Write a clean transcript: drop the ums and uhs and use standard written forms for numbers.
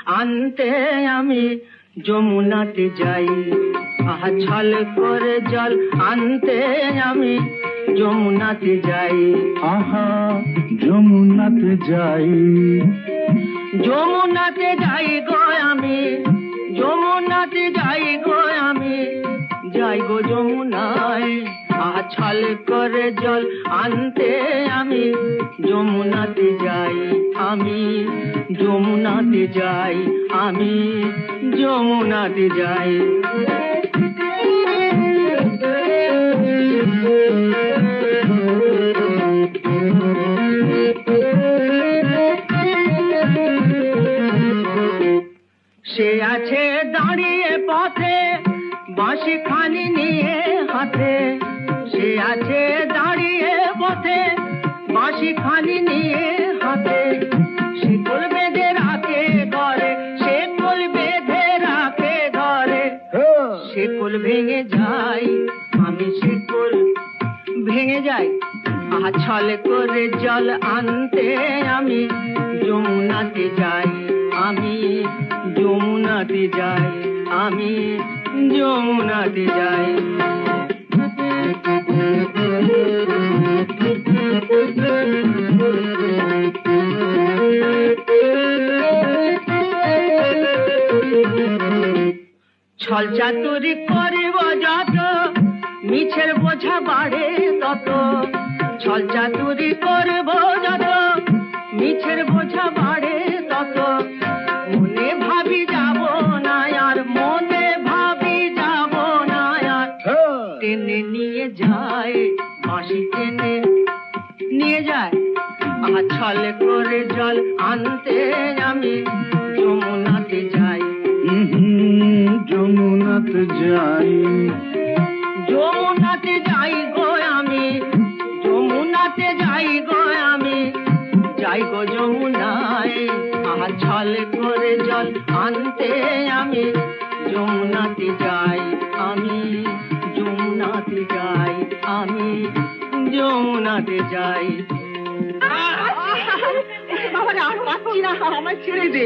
আনতে আমি যমুনাতে যাই। আহা ছল করে জল আনতে আমি যমুনাতে যাই। আহা যমুনাতে যাই, যমুনাতে যাই গো আমি, যমুনাতে যাই গো আমি, যাই গো যমুনায়। আহা ছল করে জল আনতে আমি যমুনাতে যাই। আমি যমুনাতে যাই, আমি যমুনাতে যাই। সে আছে দাঁড়িয়ে পথে বাঁশি খানি নিয়ে হাতে। সে আছে দাঁড়িয়ে পথে বাঁশি খানি নিয়ে হাতে। শিকল বেঁধে রাখে ঘরে, শিকল বেঁধে রাখে ঘরে। শিকল ভেঙে যাই, আমি শিকল ভেঙে যাই। আহা ছল করে জল আনতে আমি যমুনাতে যাই। আমি যমুনাতে যাই, আমি যমুনাতে যাই। ছল চাতুরি করিব যত, মিছের বোঝা বাড়ে তত। ছল চাতুরি করব যত, মিছের বোঝা বাড়ে তত। মনে ভাবি যাব না আর, মনে ভাবি যাব না আর। টেনে নিয়ে যায় বাঁশি, টেনে নিয়ে যায়। আহা ছল করে জল আনতে আমি যমুনাতে যাই। যমুনাতে যাই, যমুনাতে যাই গো আমি, যমুনাতে যাই গো আমি, যাই গো যমুনায়। আহা ছল করে জল আনতে আমি যমুনাতে যাই। আমি যমুনাতে যাই, আমি যমুনাতে যাই। বাবা আর পাচ্ছি না, আমায় ছেড়ে দে।